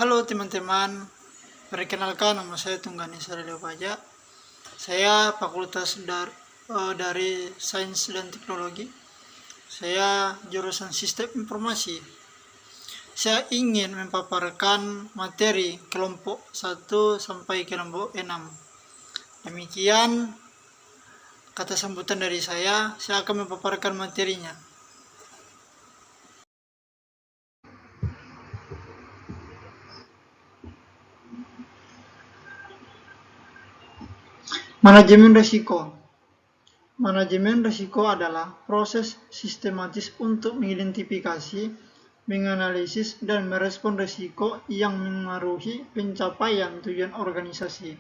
Halo teman-teman, perkenalkan nama saya Tunggani Sarelio Paja. Saya Fakultas dari Sains dan Teknologi. Saya jurusan Sistem Informasi. Saya ingin memaparkan materi kelompok 1 sampai kelompok 6. Demikian kata sambutan dari saya akan memaparkan materinya. Manajemen risiko. Manajemen risiko adalah proses sistematis untuk mengidentifikasi, menganalisis, dan merespon risiko yang mengaruhi pencapaian tujuan organisasi.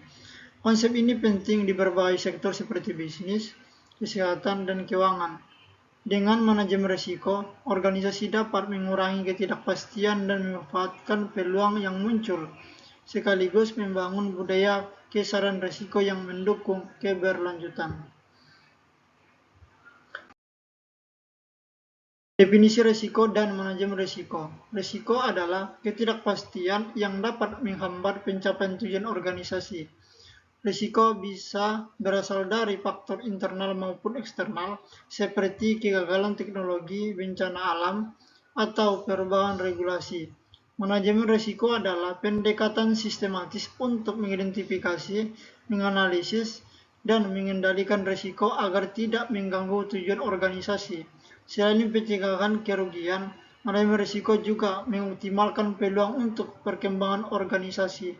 Konsep ini penting di berbagai sektor seperti bisnis, kesehatan, dan keuangan. Dengan manajemen risiko, organisasi dapat mengurangi ketidakpastian dan memanfaatkan peluang yang muncul, sekaligus membangun budaya kesadaran risiko yang mendukung keberlanjutan. Definisi risiko dan manajemen risiko. Risiko adalah ketidakpastian yang dapat menghambat pencapaian tujuan organisasi. Risiko bisa berasal dari faktor internal maupun eksternal, seperti kegagalan teknologi, bencana alam, atau perubahan regulasi. Manajemen risiko adalah pendekatan sistematis untuk mengidentifikasi, menganalisis, dan mengendalikan risiko agar tidak mengganggu tujuan organisasi. Selain pencegahan kerugian, manajemen risiko juga mengoptimalkan peluang untuk perkembangan organisasi.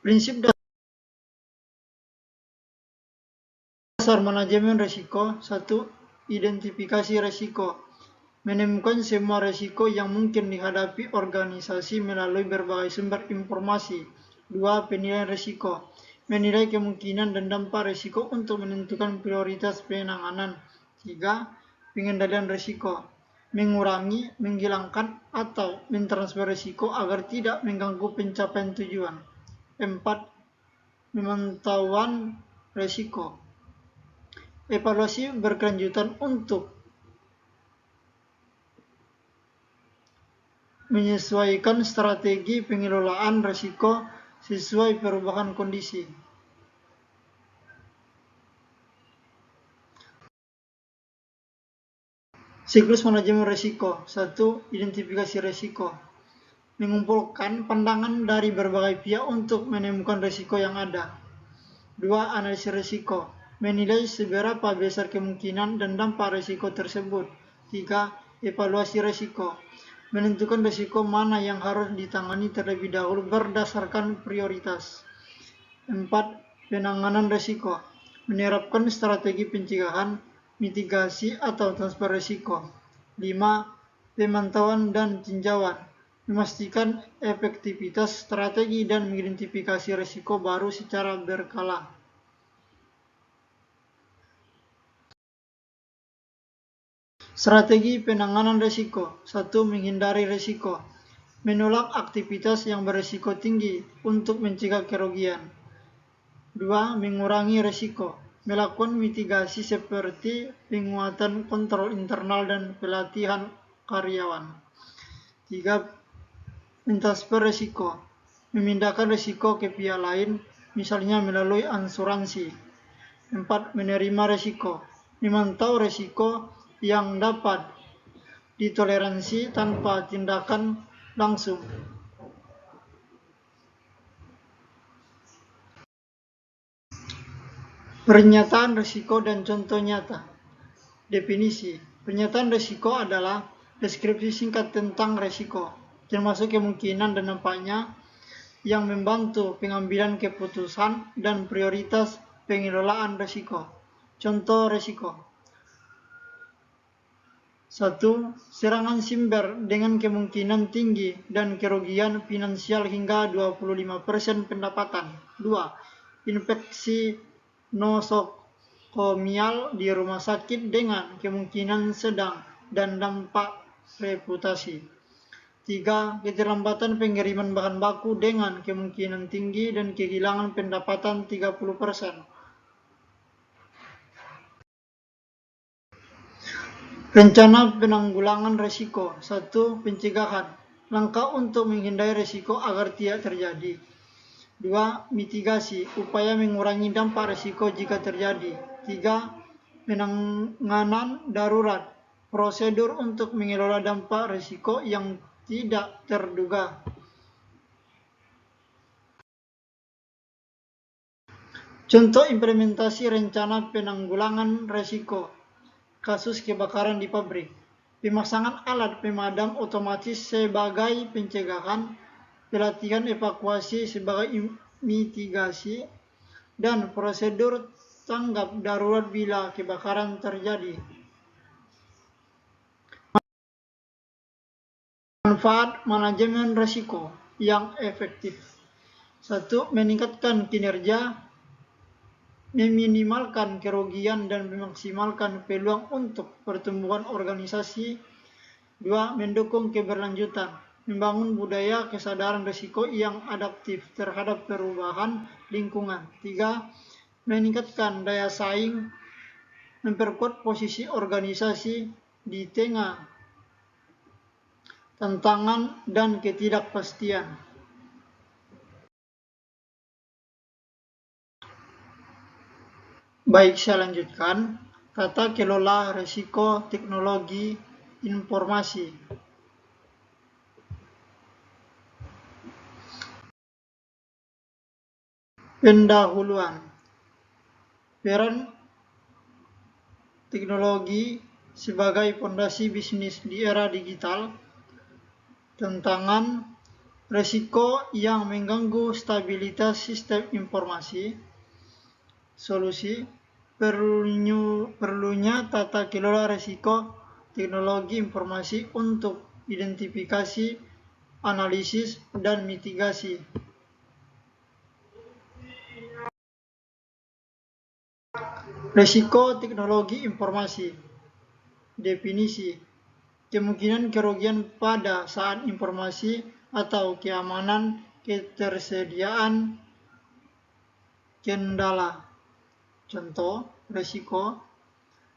Prinsip dasar manajemen risiko. 1. Identifikasi risiko. Menemukan semua risiko yang mungkin dihadapi organisasi melalui berbagai sumber informasi. 2. Penilaian risiko. Menilai kemungkinan dan dampak risiko untuk menentukan prioritas penanganan. 3. Pengendalian risiko. Mengurangi, menghilangkan, atau mentransfer risiko agar tidak mengganggu pencapaian tujuan. 4. Pemantauan risiko. Evaluasi berkelanjutan untuk menyesuaikan strategi pengelolaan risiko sesuai perubahan kondisi. Siklus manajemen risiko. 1. Identifikasi risiko. Mengumpulkan pandangan dari berbagai pihak untuk menemukan risiko yang ada. 2. Analisis risiko. Menilai seberapa besar kemungkinan dan dampak risiko tersebut. 3. Evaluasi risiko. Menentukan risiko mana yang harus ditangani terlebih dahulu berdasarkan prioritas. 4. Penanganan risiko. Menerapkan strategi pencegahan, mitigasi, atau transfer risiko. 5. Pemantauan dan tinjauan. Memastikan efektivitas strategi dan mengidentifikasi risiko baru secara berkala. Strategi penanganan risiko. 1. Menghindari risiko. Menolak aktivitas yang berisiko tinggi untuk mencegah kerugian. 2. Mengurangi risiko. Melakukan mitigasi seperti penguatan kontrol internal dan pelatihan karyawan. 3. Mentransfer risiko. Memindahkan risiko ke pihak lain, misalnya melalui asuransi. 4. Menerima risiko. Memantau risiko yang dapat ditoleransi tanpa tindakan langsung. Pernyataan risiko dan contoh nyata. Definisi. Pernyataan risiko adalah deskripsi singkat tentang risiko, termasuk kemungkinan dan dampaknya, yang membantu pengambilan keputusan dan prioritas pengelolaan risiko. Contoh risiko. 1. Serangan siber dengan kemungkinan tinggi dan kerugian finansial hingga 25% pendapatan. 2. Infeksi nosokomial di rumah sakit dengan kemungkinan sedang dan dampak reputasi. 3. Keterlambatan pengiriman bahan baku dengan kemungkinan tinggi dan kehilangan pendapatan 30%. Rencana penanggulangan risiko. 1. Pencegahan. Langkah untuk menghindari risiko agar tidak terjadi. 2. Mitigasi. Upaya mengurangi dampak risiko jika terjadi. 3. Penanganan darurat. Prosedur untuk mengelola dampak risiko yang tidak terduga. Contoh implementasi rencana penanggulangan risiko. Kasus kebakaran di pabrik. Pemasangan alat pemadam otomatis sebagai pencegahan, pelatihan evakuasi sebagai mitigasi, dan prosedur tanggap darurat bila kebakaran terjadi. Manfaat manajemen risiko yang efektif. 1. Meningkatkan kinerja, meminimalkan kerugian dan memaksimalkan peluang untuk pertumbuhan organisasi. 2. Mendukung keberlanjutan, membangun budaya kesadaran risiko yang adaptif terhadap perubahan lingkungan. 3. Meningkatkan daya saing, memperkuat posisi organisasi di tengah tantangan dan ketidakpastian. Baik, saya lanjutkan. Tata kelola risiko teknologi informasi. Pendahuluan. Peran teknologi sebagai fondasi bisnis di era digital. Tantangan risiko yang mengganggu stabilitas sistem informasi. Solusi. Perlunya tata kelola risiko teknologi informasi untuk identifikasi, analisis, dan mitigasi. Risiko teknologi informasi. Definisi. Kemungkinan kerugian pada saat informasi atau keamanan, ketersediaan, kendala. Contoh risiko: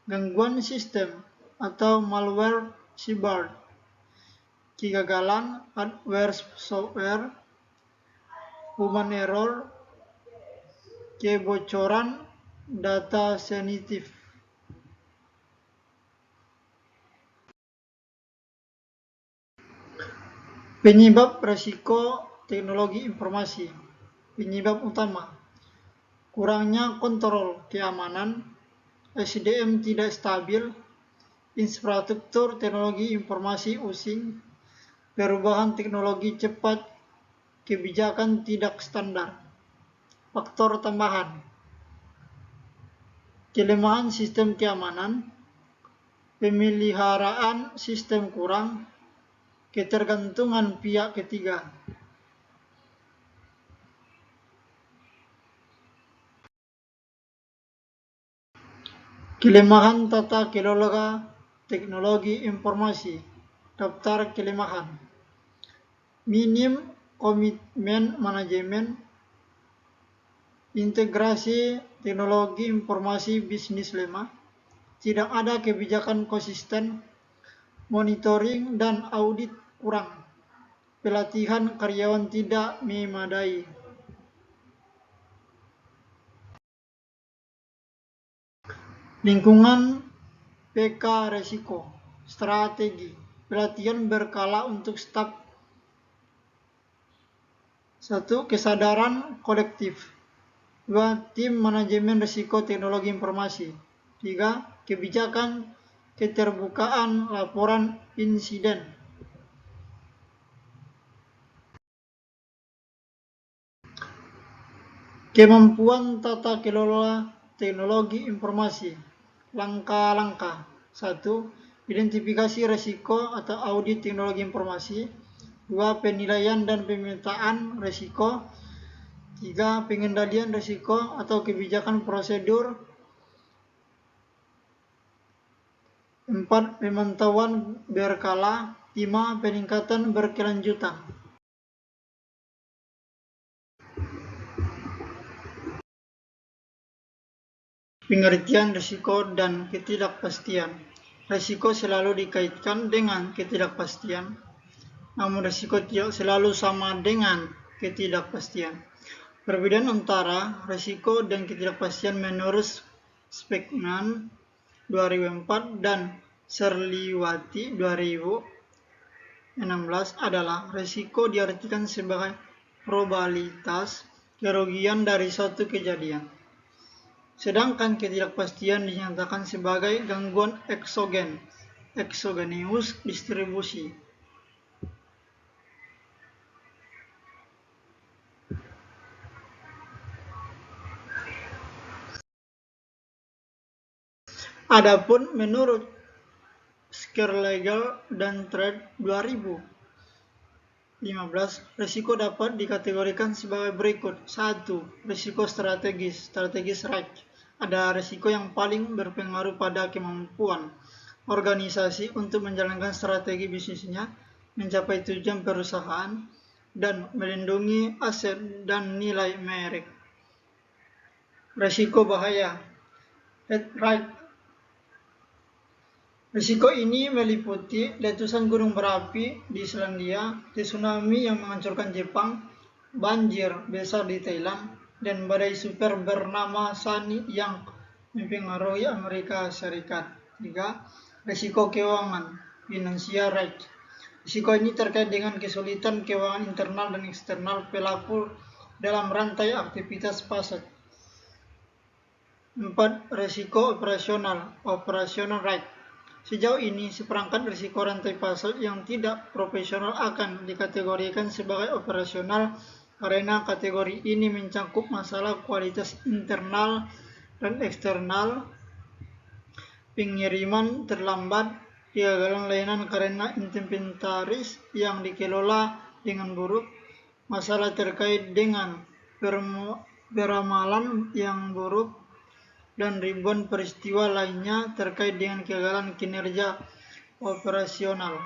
gangguan sistem atau malware cyber, kegagalan hardware software, human error, kebocoran data sensitif. Penyebab risiko teknologi informasi. Penyebab utama: kurangnya kontrol keamanan, SDM tidak stabil, infrastruktur teknologi informasi using, perubahan teknologi cepat, kebijakan tidak standar. Faktor tambahan: kelemahan sistem keamanan, pemeliharaan sistem kurang, ketergantungan pihak ketiga. Kelemahan tata kelola teknologi informasi. Daftar kelemahan: minim komitmen manajemen, integrasi teknologi informasi bisnis lemah, tidak ada kebijakan konsisten, monitoring dan audit kurang, pelatihan karyawan tidak memadai. Lingkungan PK resiko. Strategi pelatihan berkala untuk staf. 1. Kesadaran kolektif. 2. Tim manajemen risiko teknologi informasi. 3. Kebijakan keterbukaan laporan insiden. Kemampuan tata kelola teknologi informasi. Langkah-langkah. 1. Identifikasi risiko atau audit teknologi informasi. 2. Penilaian dan pemetaan risiko. 3. Pengendalian risiko atau kebijakan prosedur. 4. Pemantauan berkala. 5. Peningkatan berkelanjutan. Pengertian risiko dan ketidakpastian. Risiko selalu dikaitkan dengan ketidakpastian, namun risiko tidak selalu sama dengan ketidakpastian. Perbedaan antara risiko dan ketidakpastian menurut Speckman 2004 dan Serliwati 2016 adalah risiko diartikan sebagai probabilitas kerugian dari suatu kejadian. Sedangkan ketidakpastian dinyatakan sebagai gangguan eksogen, exogenous distribusi. Adapun menurut Skerlegel dan Trade 2015, risiko dapat dikategorikan sebagai berikut. 1. Risiko strategis right. Ada risiko yang paling berpengaruh pada kemampuan organisasi untuk menjalankan strategi bisnisnya, mencapai tujuan perusahaan, dan melindungi aset dan nilai merek. Risiko bahaya right. Risiko ini meliputi letusan gunung berapi di Selandia, tsunami yang menghancurkan Jepang, banjir besar di Thailand, dan badai super bernama Sani yang mempengaruhi Amerika Serikat. 3. Risiko keuangan financial right. Risiko ini terkait dengan kesulitan keuangan internal dan eksternal pelaku dalam rantai aktivitas pasar. 4. Risiko operasional right. Sejauh ini, seperangkat risiko rantai pasar yang tidak profesional akan dikategorikan sebagai operasional karena kategori ini mencakup masalah kualitas internal dan eksternal, pengiriman terlambat, kegagalan layanan karena inventaris yang dikelola dengan buruk, masalah terkait dengan peramalan yang buruk, dan ribuan peristiwa lainnya terkait dengan kegagalan kinerja operasional.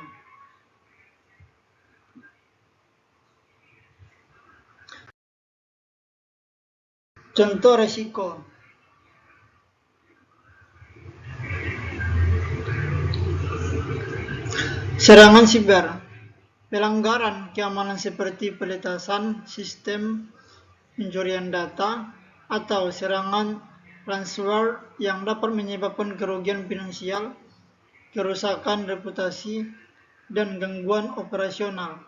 Contoh risiko. Serangan siber, pelanggaran keamanan seperti peletasan sistem, pencurian data, atau serangan ransomware yang dapat menyebabkan kerugian finansial, kerusakan reputasi, dan gangguan operasional.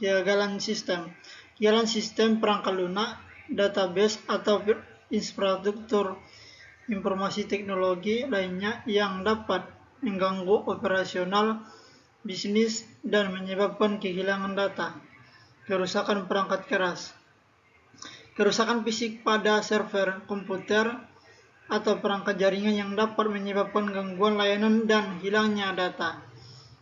Kegagalan sistem perangkat lunak, database, atau infrastruktur informasi teknologi lainnya yang dapat mengganggu operasional bisnis dan menyebabkan kehilangan data. Kerusakan perangkat keras, kerusakan fisik pada server komputer atau perangkat jaringan yang dapat menyebabkan gangguan layanan dan hilangnya data.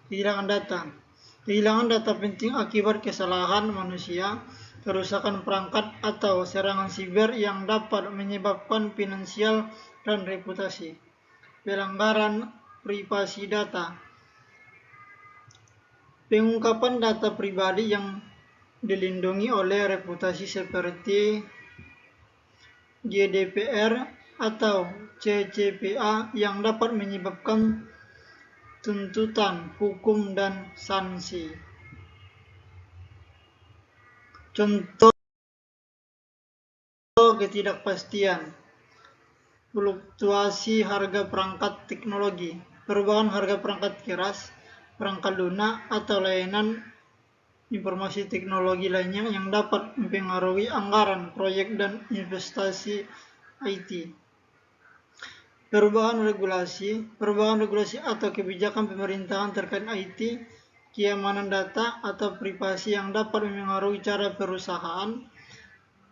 Kehilangan data penting akibat kesalahan manusia, kerusakan perangkat atau serangan siber yang dapat menyebabkan finansial dan reputasi. Pelanggaran privasi data, pengungkapan data pribadi yang dilindungi oleh reputasi seperti GDPR atau CCPA yang dapat menyebabkan tuntutan hukum dan sanksi. Contoh ketidakpastian, fluktuasi harga perangkat teknologi, perubahan harga perangkat keras, perangkat lunak, atau layanan informasi teknologi lainnya yang dapat mempengaruhi anggaran proyek dan investasi IT. Perubahan regulasi atau kebijakan pemerintahan terkait IT, keamanan data, atau privasi yang dapat mempengaruhi cara perusahaan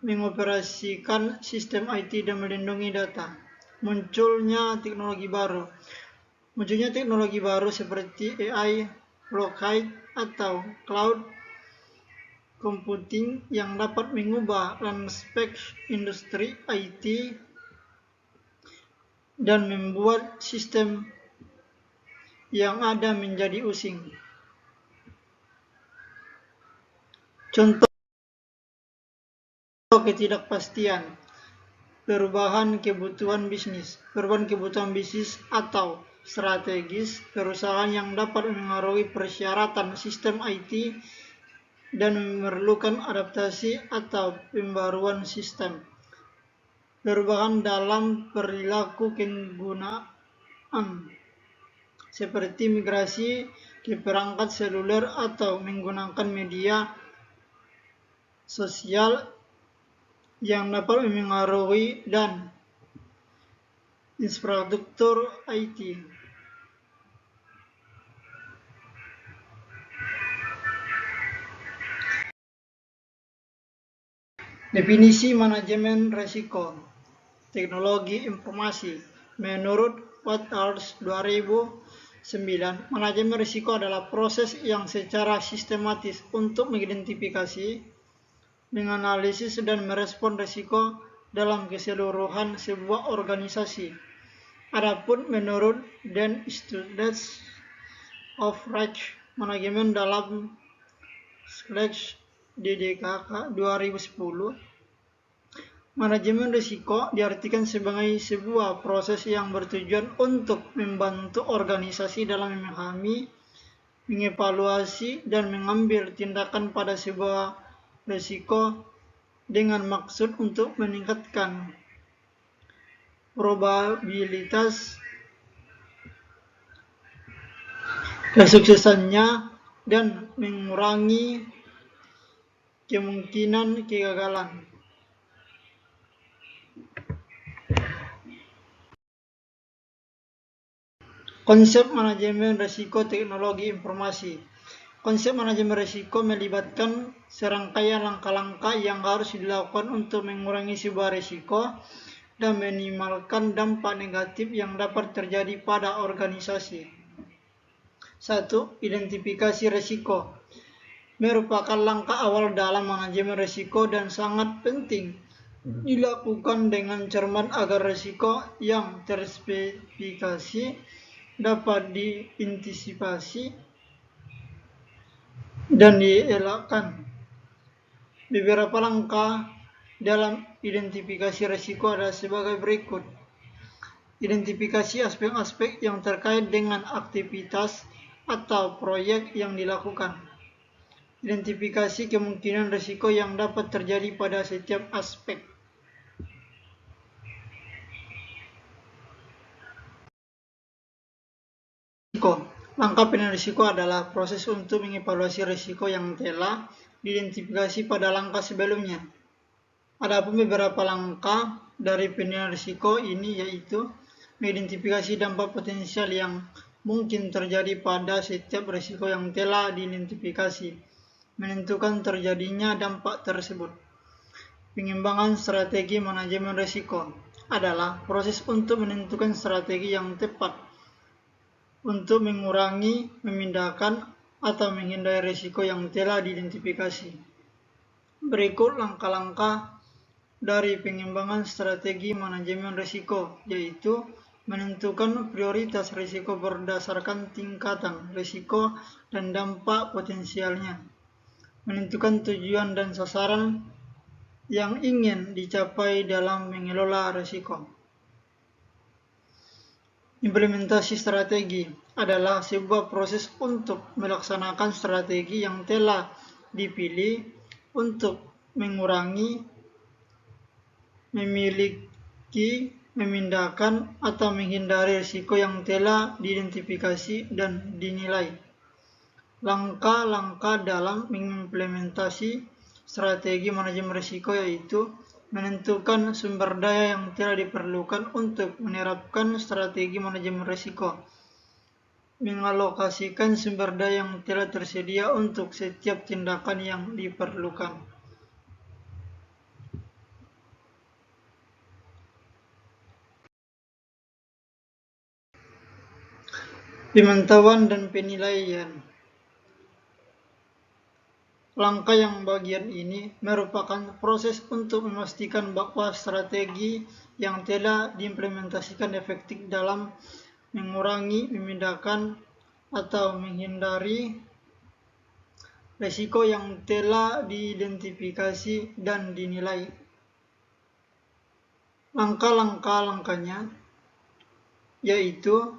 mengoperasikan sistem IT dan melindungi data. Munculnya teknologi baru seperti AI, blockchain, atau cloud computing yang dapat mengubah landscape industri IT dan membuat sistem yang ada menjadi usang. Contoh ketidakpastian, perubahan kebutuhan bisnis atau strategis perusahaan yang dapat mengaruhi persyaratan sistem IT dan memerlukan adaptasi atau pembaruan sistem. Perubahan dalam perilaku penggunaan seperti migrasi ke perangkat seluler atau menggunakan media sosial yang dapat memengaruhi dan infrastruktur IT. Definisi manajemen risiko teknologi informasi. Menurut Waters 2009, manajemen risiko adalah proses yang secara sistematis untuk mengidentifikasi, menganalisis, dan merespon risiko dalam keseluruhan sebuah organisasi. Adapun menurut Dan Studies of Risk Management dalam DDKK 2010, manajemen risiko diartikan sebagai sebuah proses yang bertujuan untuk membantu organisasi dalam memahami, mengevaluasi, dan mengambil tindakan pada sebuah risiko dengan maksud untuk meningkatkan probabilitas kesuksesannya dan mengurangi kemungkinan kegagalan. Konsep manajemen risiko teknologi informasi. Konsep manajemen risiko melibatkan serangkaian langkah-langkah yang harus dilakukan untuk mengurangi sebuah risiko dan meminimalkan dampak negatif yang dapat terjadi pada organisasi. 1. Identifikasi risiko merupakan langkah awal dalam manajemen risiko dan sangat penting dilakukan dengan cermat agar risiko yang terspesifikasi dapat diantisipasi dan dielakkan. Beberapa langkah dalam identifikasi risiko adalah sebagai berikut. Identifikasi aspek-aspek yang terkait dengan aktivitas atau proyek yang dilakukan. Identifikasi kemungkinan risiko yang dapat terjadi pada setiap aspek. Langkah penilaian risiko adalah proses untuk mengevaluasi risiko yang telah diidentifikasi pada langkah sebelumnya. Adapun beberapa langkah dari penilaian risiko ini yaitu mengidentifikasi dampak potensial yang mungkin terjadi pada setiap risiko yang telah diidentifikasi, menentukan terjadinya dampak tersebut. Pengembangan strategi manajemen risiko adalah proses untuk menentukan strategi yang tepat untuk mengurangi, memindahkan, atau menghindari risiko yang telah diidentifikasi. Berikut langkah-langkah dari pengembangan strategi manajemen risiko, yaitu menentukan prioritas risiko berdasarkan tingkatan risiko dan dampak potensialnya, menentukan tujuan dan sasaran yang ingin dicapai dalam mengelola risiko. Implementasi strategi adalah sebuah proses untuk melaksanakan strategi yang telah dipilih untuk mengurangi, memiliki, memindahkan, atau menghindari risiko yang telah diidentifikasi dan dinilai. Langkah-langkah dalam mengimplementasi strategi manajemen risiko yaitu menentukan sumber daya yang telah diperlukan untuk menerapkan strategi manajemen risiko, mengalokasikan sumber daya yang telah tersedia untuk setiap tindakan yang diperlukan. Pemantauan dan penilaian. Langkah yang bagian ini merupakan proses untuk memastikan bahwa strategi yang telah diimplementasikan efektif dalam mengurangi, memindahkan, atau menghindari risiko yang telah diidentifikasi dan dinilai. Langkah-langkahnya yaitu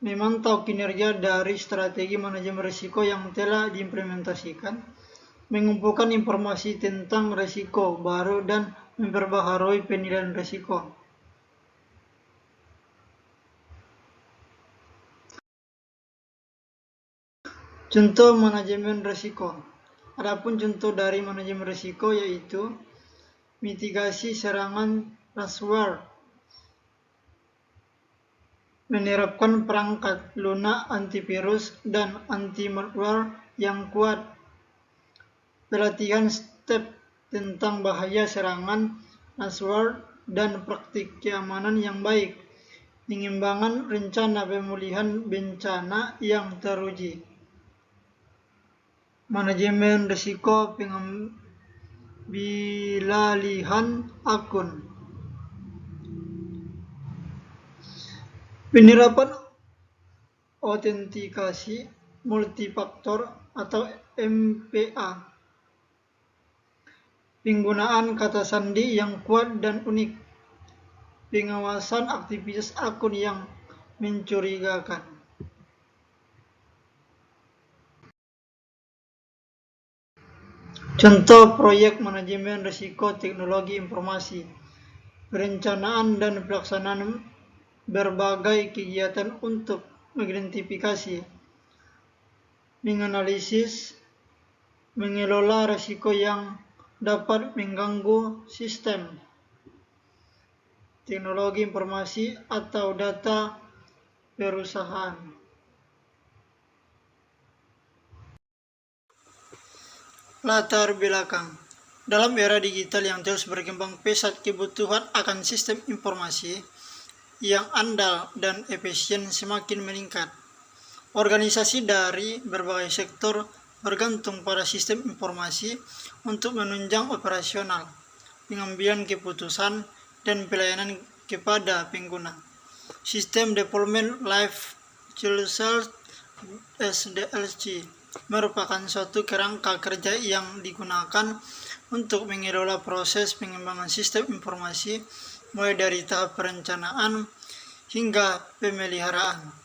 memantau kinerja dari strategi manajemen risiko yang telah diimplementasikan, mengumpulkan informasi tentang risiko baru dan memperbaharui penilaian risiko. Contoh manajemen risiko. Adapun contoh dari manajemen risiko yaitu mitigasi serangan ransomware, menerapkan perangkat lunak antivirus dan anti-malware yang kuat, pelatihan step tentang bahaya serangan ransomware dan praktik keamanan yang baik, pengembangan rencana pemulihan bencana yang teruji. Manajemen risiko pengambilalihan akun. Penerapan autentikasi multifaktor atau MFA. Penggunaan kata sandi yang kuat dan unik. Pengawasan aktivitas akun yang mencurigakan. Contoh proyek manajemen risiko teknologi informasi, perencanaan dan pelaksanaan berbagai kegiatan untuk mengidentifikasi, menganalisis, mengelola risiko yang dapat mengganggu sistem, teknologi informasi atau data perusahaan. Latar belakang. Dalam era digital yang terus berkembang pesat, kebutuhan akan sistem informasi yang andal dan efisien semakin meningkat. Organisasi dari berbagai sektor bergantung pada sistem informasi untuk menunjang operasional, pengambilan keputusan, dan pelayanan kepada pengguna. Sistem Deployment Life Cycle (SDLC) merupakan suatu kerangka kerja yang digunakan untuk mengelola proses pengembangan sistem informasi mulai dari tahap perencanaan hingga pemeliharaan.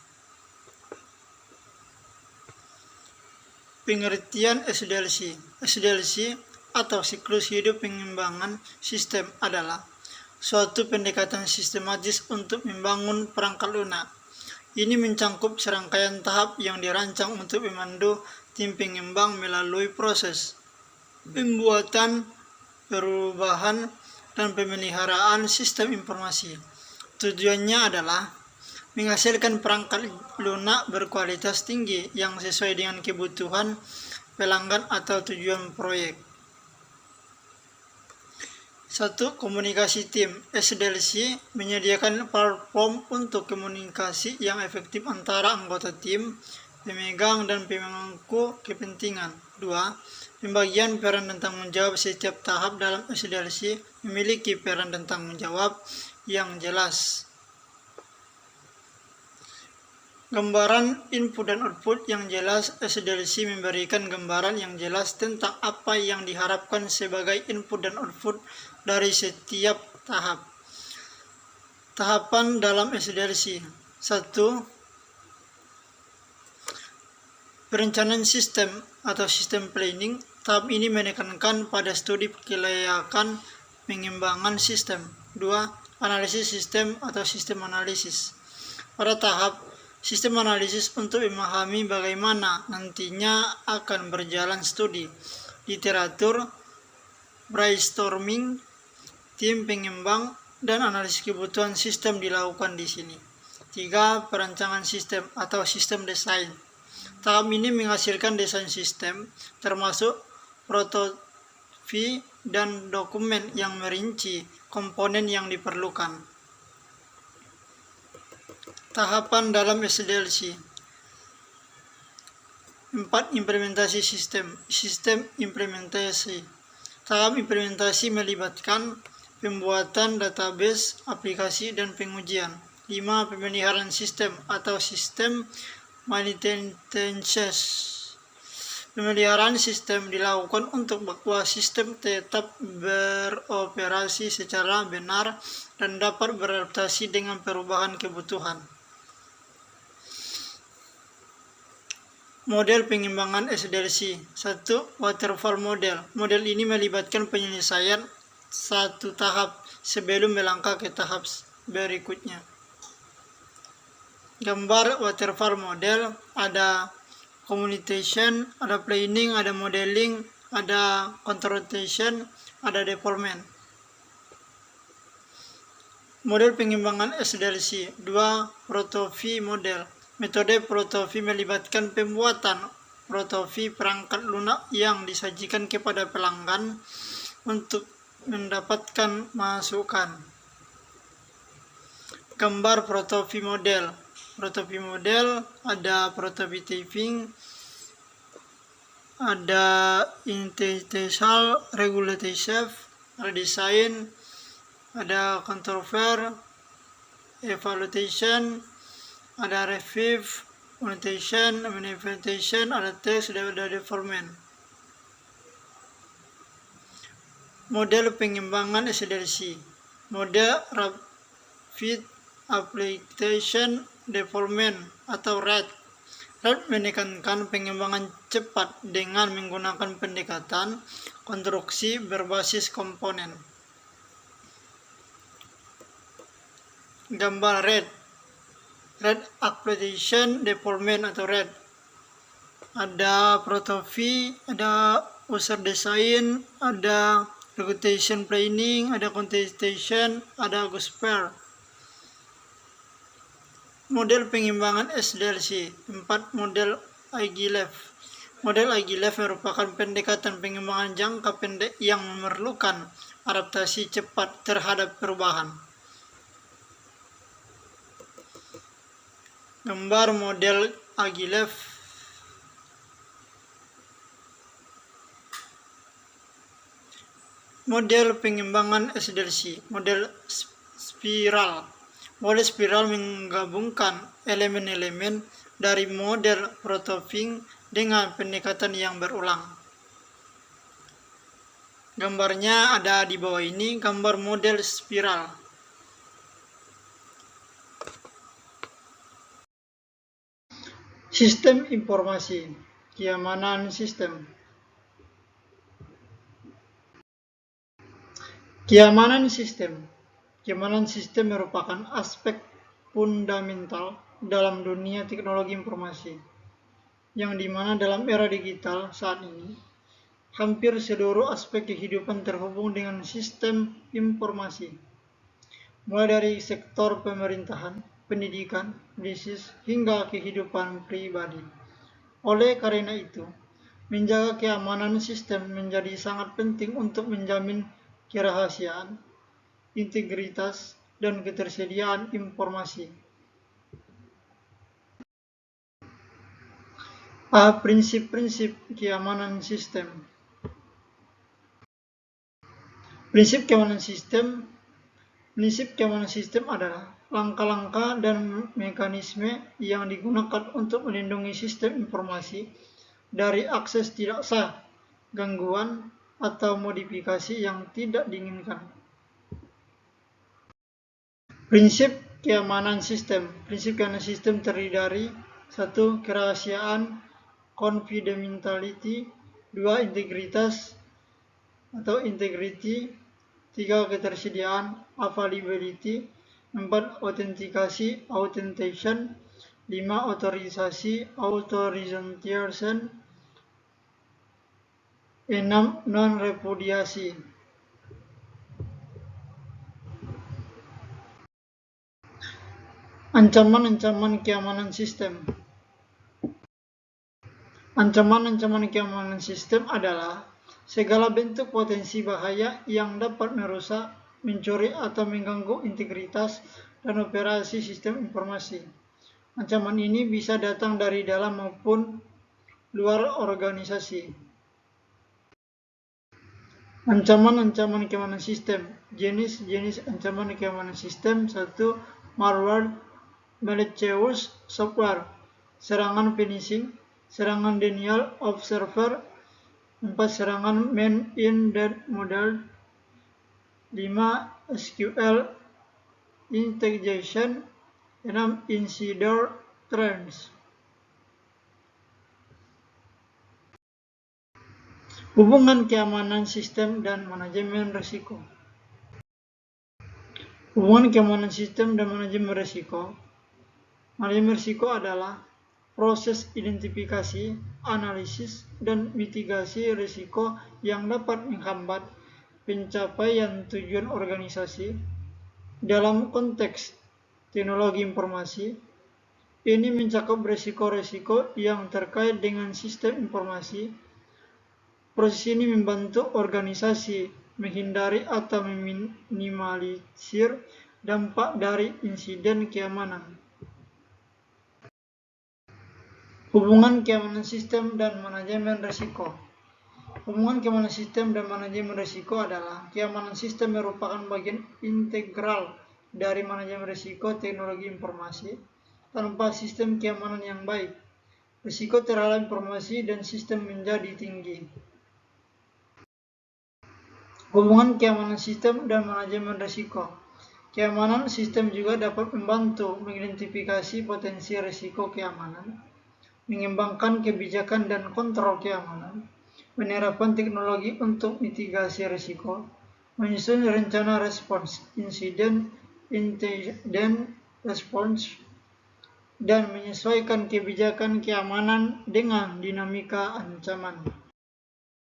Pengertian SDLC. SDLC atau siklus hidup pengembangan sistem adalah suatu pendekatan sistematis untuk membangun perangkat lunak. Ini mencangkup serangkaian tahap yang dirancang untuk memandu tim pengembang melalui proses pembuatan, perubahan, dan pemeliharaan sistem informasi. Tujuannya adalah menghasilkan perangkat lunak berkualitas tinggi yang sesuai dengan kebutuhan pelanggan atau tujuan proyek. 1. Komunikasi tim. SDLC menyediakan platform untuk komunikasi yang efektif antara anggota tim, pemegang, dan pemangku kepentingan. 2. Pembagian peran dan tanggung jawab. Setiap tahap dalam SDLC memiliki peran dan tanggung jawab yang jelas. Gambaran input dan output yang jelas. SDLC memberikan gambaran yang jelas tentang apa yang diharapkan sebagai input dan output dari setiap tahap. Tahapan dalam SDLC. 1. Perencanaan sistem atau sistem planning. Tahap ini menekankan pada studi kelayakan pengembangan sistem. 2. Analisis sistem atau sistem analisis. Pada tahap sistem analisis untuk memahami bagaimana nantinya akan berjalan studi, literatur, brainstorming, tim pengembang, dan analisis kebutuhan sistem dilakukan di sini. 3. Perancangan sistem atau sistem desain. Tahap ini menghasilkan desain sistem, termasuk prototipe dan dokumen yang merinci komponen yang diperlukan. Tahapan dalam SDLC. 4. Implementasi sistem. Sistem implementasi. Tahap implementasi melibatkan pembuatan database, aplikasi, dan pengujian. 5. Pemeliharaan sistem atau sistem maintenance. Pemeliharaan sistem dilakukan untuk bahwa sistem tetap beroperasi secara benar dan dapat beradaptasi dengan perubahan kebutuhan. Model pengimbangan SDLC. 1. Waterfall model. Model ini melibatkan penyelesaian satu tahap sebelum melangkah ke tahap berikutnya. Gambar waterfall model ada communication, ada planning, ada modeling, ada confrontation, ada development. Model pengimbangan SDLC. 2. Prototype model. Metode prototype melibatkan pembuatan prototype perangkat lunak yang disajikan kepada pelanggan untuk mendapatkan masukan. Gambar prototype model. Prototype model ada prototyping, ada intentional regulative, ada design, ada controller, evaluation, ada review, annotation, manifestation, ada test, ada development. Model pengimbangan SDLC. Model Rapid Application Development atau RAD. RAD menekankan pengembangan cepat dengan menggunakan pendekatan konstruksi berbasis komponen. Gambar RAD Application Development atau RAD. Ada prototype, ada user design, ada regression planning, ada contestation, ada gospel. Model pengimbangan SDLC. 4. Model IGLEF. Model IGLEF merupakan pendekatan pengembangan jangka pendek yang memerlukan adaptasi cepat terhadap perubahan. Gambar model IGLEF. Model pengembangan SDLC. Model spiral. Model spiral menggabungkan elemen-elemen dari model prototyping dengan pendekatan yang berulang. Gambarnya ada di bawah ini, gambar model spiral. Sistem informasi, keamanan sistem. Keamanan sistem. Keamanan sistem merupakan aspek fundamental dalam dunia teknologi informasi, yang dimana dalam era digital saat ini, hampir seluruh aspek kehidupan terhubung dengan sistem informasi, mulai dari sektor pemerintahan, pendidikan, bisnis, hingga kehidupan pribadi. Oleh karena itu, menjaga keamanan sistem menjadi sangat penting untuk menjamin kerahasiaan, integritas, dan ketersediaan informasi. Prinsip-prinsip keamanan sistem. Prinsip keamanan sistem adalah langkah-langkah dan mekanisme yang digunakan untuk melindungi sistem informasi dari akses tidak sah, gangguan, atau modifikasi yang tidak diinginkan. Prinsip keamanan sistem. Prinsip keamanan sistem terdiri dari 1. Kerahasiaan, confidentiality, 2. Integritas atau integrity, 3. Ketersediaan, availability, 4. Autentikasi, authentication, 5. Otorisasi, authorization, 6. Non-repudiasi. Ancaman-ancaman keamanan sistem. Ancaman-ancaman keamanan sistem adalah segala bentuk potensi bahaya yang dapat merusak, mencuri, atau mengganggu integritas dan operasi sistem informasi. Ancaman ini bisa datang dari dalam maupun luar organisasi. Ancaman-ancaman keamanan sistem. Jenis-jenis ancaman keamanan sistem. 1. Malware, malicious software, serangan phishing, serangan denial of server, 4. Serangan man-in-the model, 5. SQL injection, 6. Insider threats. Hubungan keamanan sistem dan manajemen risiko. Hubungan keamanan sistem dan manajemen risiko. Manajemen risiko adalah proses identifikasi, analisis, dan mitigasi risiko yang dapat menghambat pencapaian tujuan organisasi. Dalam konteks teknologi informasi, ini mencakup risiko-risiko yang terkait dengan sistem informasi. Proses ini membantu organisasi menghindari atau meminimalisir dampak dari insiden keamanan. Hubungan keamanan sistem dan manajemen risiko. Hubungan keamanan sistem dan manajemen risiko adalah keamanan sistem merupakan bagian integral dari manajemen risiko teknologi informasi. Tanpa sistem keamanan yang baik, risiko terhadap informasi dan sistem menjadi tinggi. Hubungan keamanan sistem dan manajemen risiko. Keamanan sistem juga dapat membantu mengidentifikasi potensi risiko keamanan, mengembangkan kebijakan dan kontrol keamanan, menerapkan teknologi untuk mitigasi risiko, menyusun rencana respons insiden response, dan menyesuaikan kebijakan keamanan dengan dinamika ancaman.